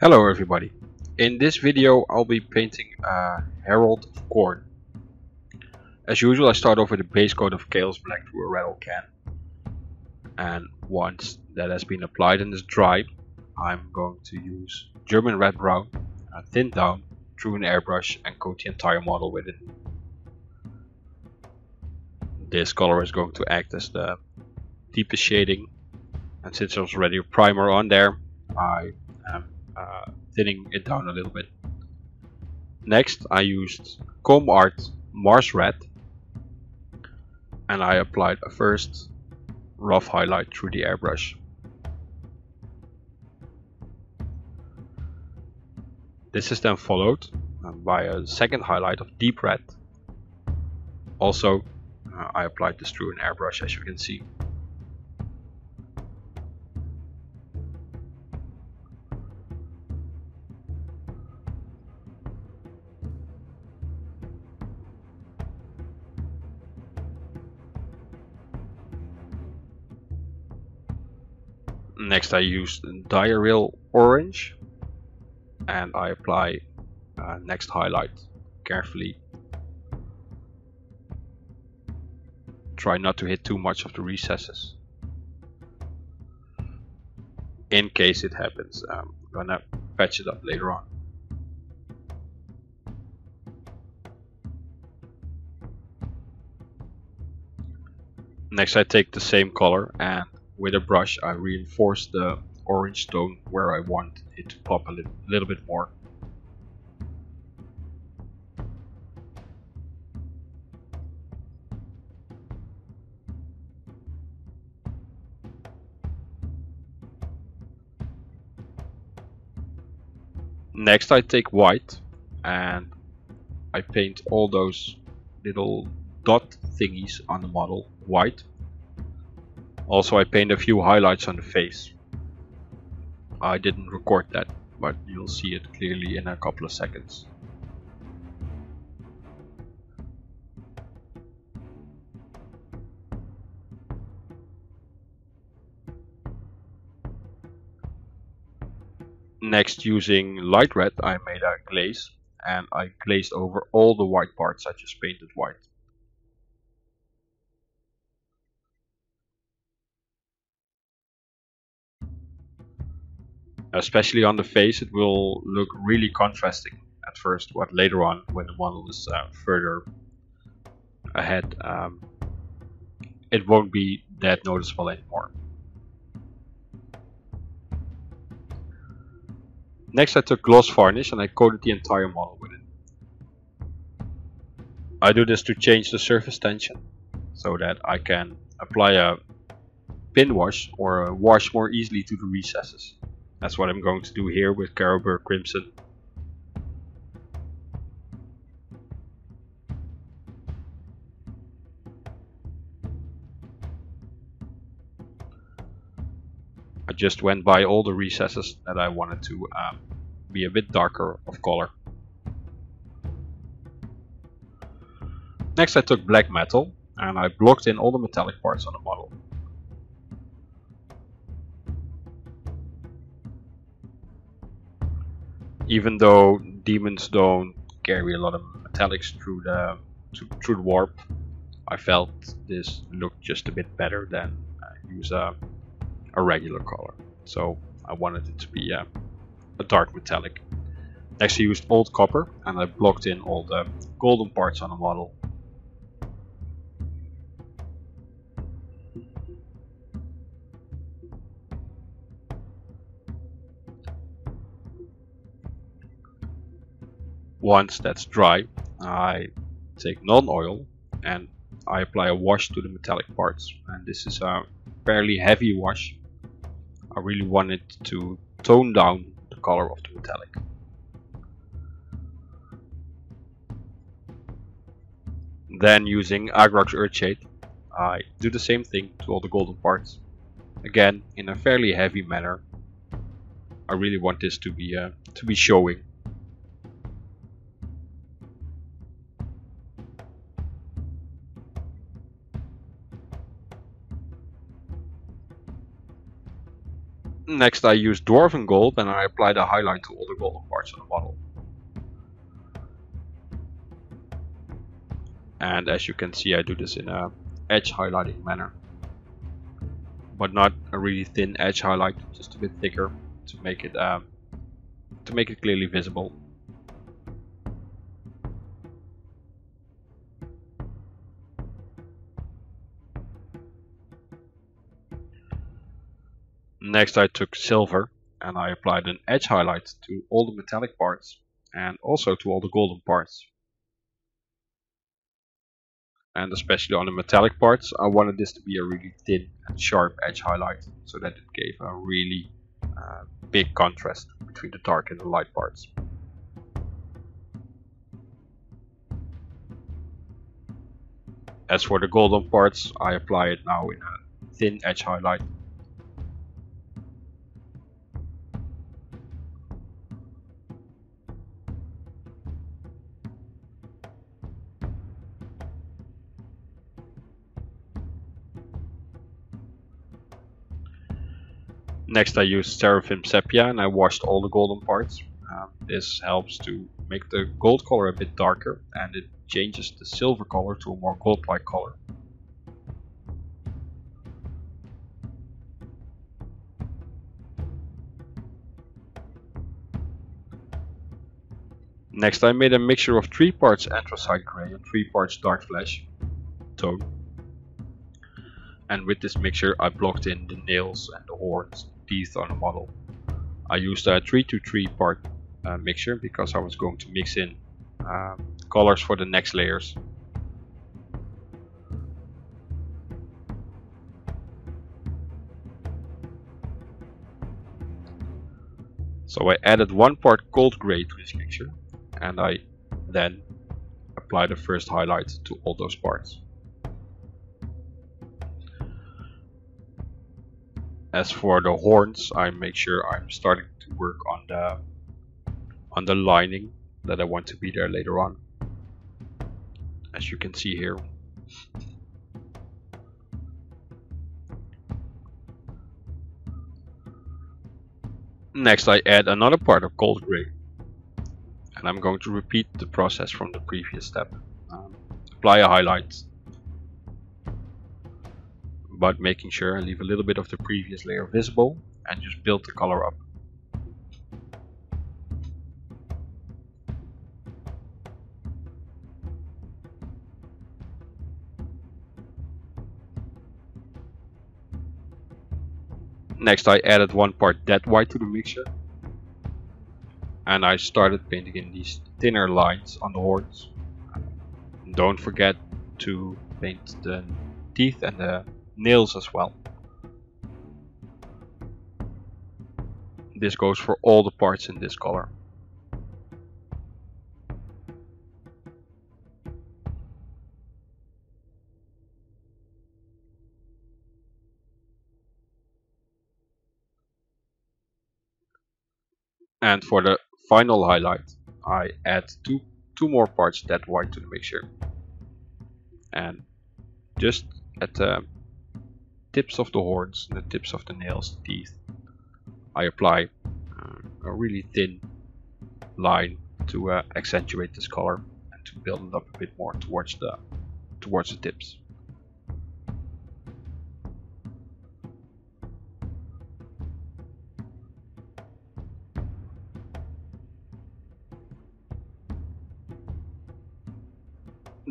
Hello everybody. In this video I'll be painting a herald of Khorne. As usual, I start off with a base coat of Chaos Black through a rattle can, and once that has been applied and is dry, I'm going to use German red brown, thin down through an airbrush and coat the entire model with it. This color is going to act as the deepest shading, and since there's already a primer on there, I am thinning it down a little bit. Next I used Comb Art Mars Red, and I applied a first rough highlight through the airbrush. This is then followed by a second highlight of deep red. Also I applied this through an airbrush, as you can see. Next I used diarrheal orange, and I apply next highlight carefully. Try not to hit too much of the recesses. In case it happens, I'm gonna patch it up later on. Next I take the same color, and with a brush I reinforce the orange tone where I want it to pop a little bit more. Next I take white and I paint all those little dot thingies on the model white. Also I paint a few highlights on the face. I didn't record that, but you'll see it clearly in a couple of seconds. Next, using light red, I made a glaze, and I glazed over all the white parts I just painted white. Especially on the face, it will look really contrasting at first, but later on, when the model is further ahead, it won't be that noticeable anymore. Next I took gloss varnish and I coated the entire model with it. I do this to change the surface tension, so that I can apply a pin wash or a wash more easily to the recesses. That's what I'm going to do here with Carroburg Crimson. I just went by all the recesses that I wanted to be a bit darker of color. Next I took black metal and I blocked in all the metallic parts on the model. Even though demons don't carry a lot of metallics through the warp, I felt this looked just a bit better than use a regular color. So I wanted it to be a dark metallic. Next I used old copper and I blocked in all the golden parts on the model. Once that's dry, I take non-oil and I apply a wash to the metallic parts, and this is a fairly heavy wash. I really wanted to tone down the color of the metallic. Then using Agrax Earthshade, I do the same thing to all the golden parts. Again, in a fairly heavy manner. I really want this to be showing. Next I use dwarven gold and I apply the highlight to all the golden parts of the model. And as you can see, I do this in a edge highlighting manner, but not a really thin edge highlight, just a bit thicker to make it clearly visible. Next I took silver and I applied an edge highlight to all the metallic parts and also to all the golden parts. And especially on the metallic parts, I wanted this to be a really thin and sharp edge highlight, so that it gave a really big contrast between the dark and the light parts. As for the golden parts, I apply it now in a thin edge highlight. Next I used Seraphim Sepia and I washed all the golden parts. This helps to make the gold color a bit darker and it changes the silver color to a more gold-like color. Next I made a mixture of 3 parts anthracite grey and 3 parts dark flesh tone. And with this mixture I blocked in the nails and the horns, teeth on the model. I used a 3 to 3 part mixture because I was going to mix in colors for the next layers. So I added 1 part gold grey to this mixture and I then applied the first highlight to all those parts. As for the horns, I make sure I'm starting to work on the lining that I want to be there later on, as you can see here. Next I add another part of gold grey, and I'm going to repeat the process from the previous step. Apply a highlight, but making sure I leave a little bit of the previous layer visible and just build the color up. Next I added 1 part dead white to the mixture and I started painting in these thinner lines on the horns. Don't forget to paint the teeth and the nails as well. This goes for all the parts in this color. And for the final highlight, I add two more parts dead white to the mixture. And just at the tips of the horns, the tips of the nails, the teeth, I apply a really thin line to accentuate this color and to build it up a bit more towards the tips.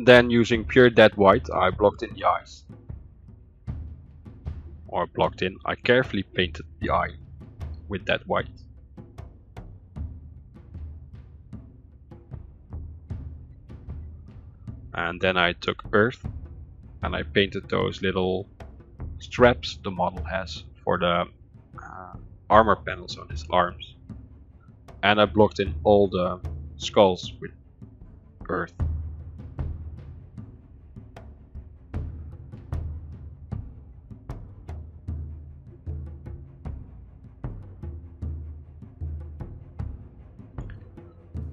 Then using pure dead white, I blocked in the eyes. Or blocked in, I carefully painted the eye with dead white. And then I took earth and I painted those little straps the model has for the armor panels on his arms. And I blocked in all the skulls with earth.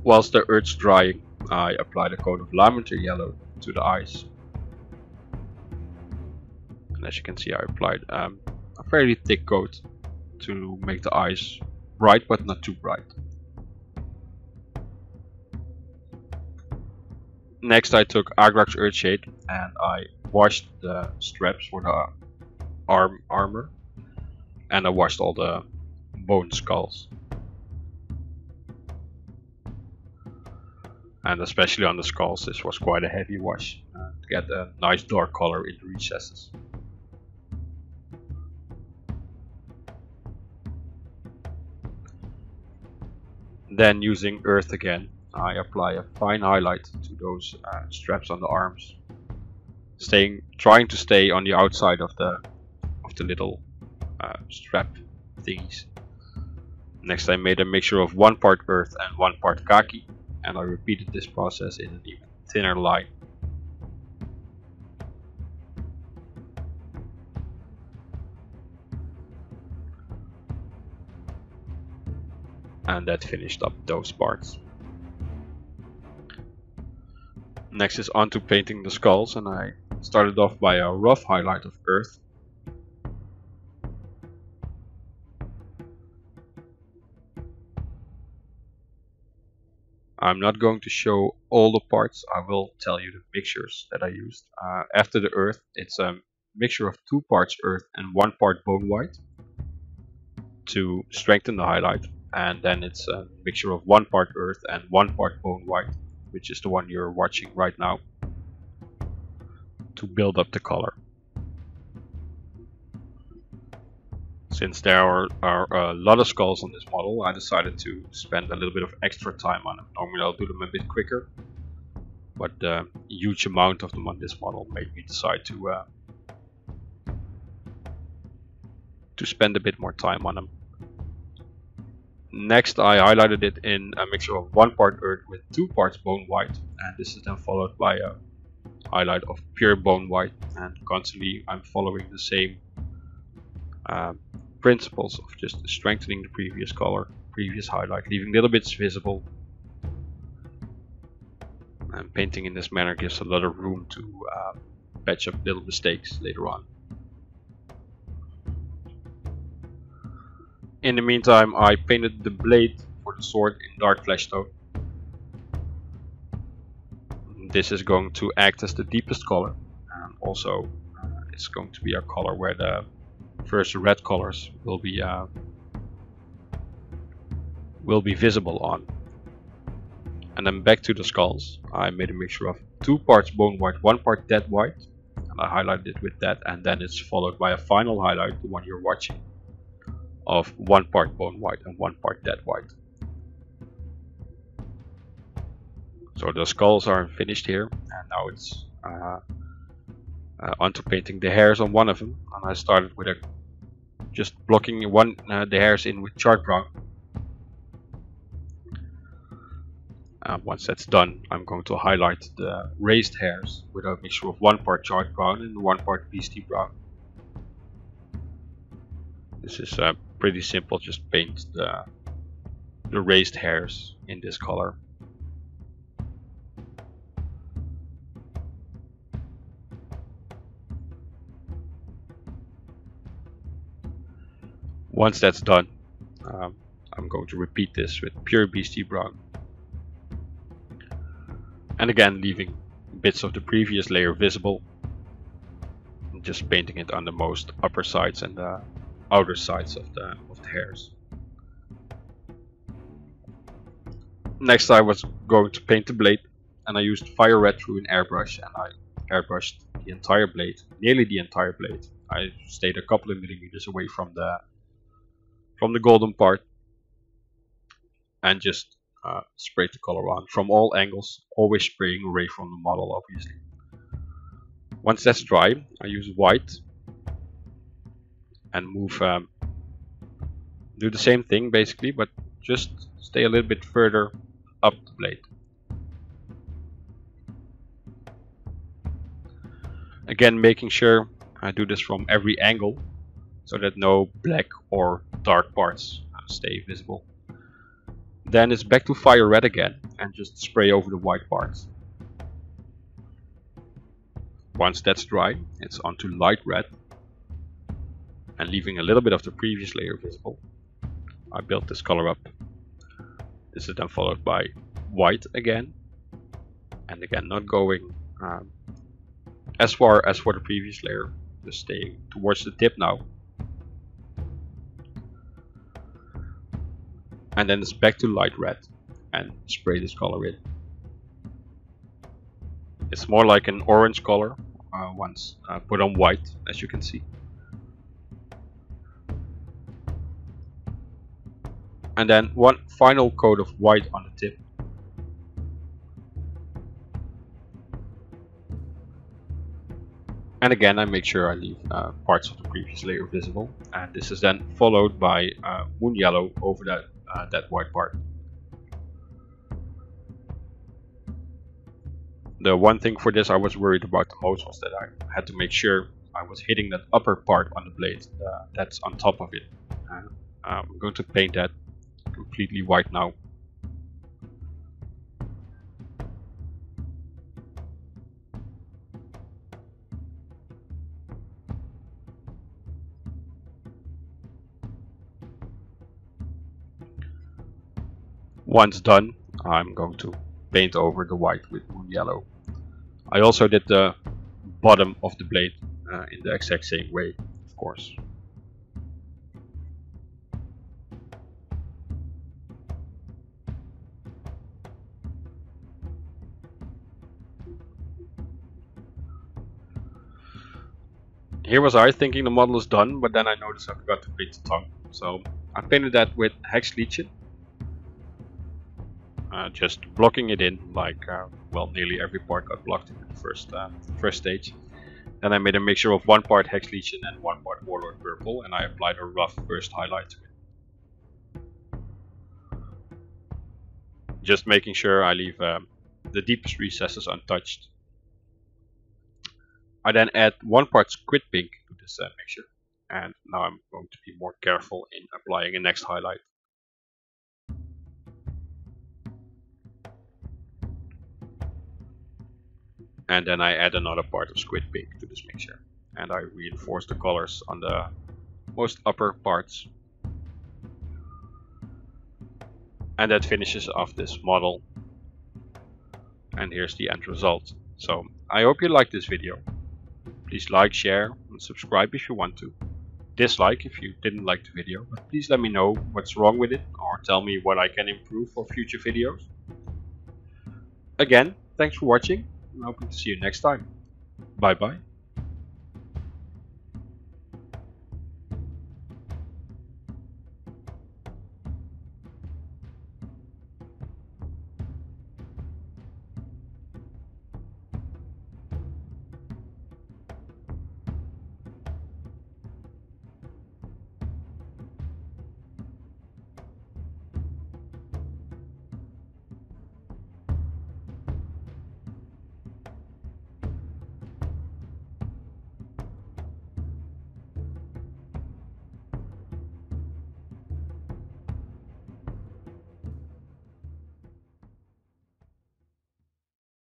Whilst the earth's drying, I applied a coat of lavender yellow to the eyes. And as you can see, I applied a fairly thick coat to make the eyes bright but not too bright. Next I took Airbrush Earthshade and I washed the straps for the armor, and I washed all the bone skulls. And especially on the skulls, this was quite a heavy wash to get a nice dark color in the recesses. Then using earth again, I apply a fine highlight to those straps on the arms, trying to stay on the outside of the little strap thingies. Next I made a mixture of 1 part earth and 1 part khaki, and I repeated this process in an even thinner line. And that finished up those parts. Next is onto painting the skulls, and I started off by a rough highlight of earth. I'm not going to show all the parts, I will tell you the mixtures that I used. After the earth, it's a mixture of 2 parts earth and 1 part bone white to strengthen the highlight, and then it's a mixture of 1 part earth and 1 part bone white, which is the one you're watching right now, to build up the color. Since there are a lot of skulls on this model, I decided to spend a little bit of extra time on them. Normally I'll do them a bit quicker, but the huge amount of them on this model made me decide to spend a bit more time on them. Next I highlighted it in a mixture of 1 part earth with 2 parts bone white, and this is then followed by a highlight of pure bone white, and constantly I'm following the same principles of just strengthening the previous color, previous highlight, leaving little bits visible, and painting in this manner gives a lot of room to patch up little mistakes later on. In the meantime, I painted the blade for the sword in dark flesh tone. This is going to act as the deepest color, and also it's going to be a color where the first red colors will be visible on. And then back to the skulls, I made a mixture of 2 parts bone white, 1 part dead white, and I highlighted it with that, and then it's followed by a final highlight, the one you're watching, of 1 part bone white and 1 part dead white. So the skulls are finished here, and now it's onto painting the hairs on one of them. And I started with just blocking the hairs in with charred brown. Once that's done, I'm going to highlight the raised hairs with a mixture of 1 part charred brown and 1 part beastie brown. This is pretty simple, just paint the raised hairs in this color. Once that's done, I'm going to repeat this with pure beastie brown. And again, leaving bits of the previous layer visible, and just painting it on the most upper sides and the outer sides of the hairs. Next I was going to paint the blade, and I used fire red through an airbrush, and I airbrushed the entire blade, nearly the entire blade. I stayed a couple of millimeters away from the golden part, and just sprayed the color on from all angles, always spraying away from the model, obviously. Once that's dry, I use white and move, do the same thing basically, but just stay a little bit further up the blade. Again, making sure I do this from every angle so that no black or dark parts stay visible. Then it's back to fire red again and just spray over the white parts. Once that's dry, it's onto light red. and leaving a little bit of the previous layer visible, I built this color up. This is then followed by white again, and again not going as far as for the previous layer, just staying towards the tip now. And then it's back to light red and spray this color in. It's more like an orange color once put on white, as you can see. And then one final coat of white on the tip. And again I make sure I leave parts of the previous layer visible, and this is then followed by moon yellow over that white part. The one thing for this I was worried about the most was that I had to make sure I was hitting that upper part on the blade that's on top of it. I'm going to paint that completely white now. Once done, I'm going to paint over the white with moon yellow. I also did the bottom of the blade in the exact same way, of course. Here was I thinking the model is done, but then I noticed I forgot to paint the tongue. So I painted that with hex lichen. Just blocking it in, like well, nearly every part got blocked in the first stage. Then I made a mixture of one part hex lichen and one part warlord purple, and I applied a rough first highlight to it. Just making sure I leave the deepest recesses untouched. I then add one part squid pink to this mixture, and now I'm going to be more careful in applying a next highlight. And then I add another part of squid pink to this mixture, and I reinforce the colors on the most upper parts. And that finishes off this model, and here's the end result. So I hope you liked this video. Please like, share and subscribe if you want to. Dislike if you didn't like the video, but please let me know what's wrong with it, or tell me what I can improve for future videos. Again, thanks for watching. I'm hoping to see you next time. Bye bye.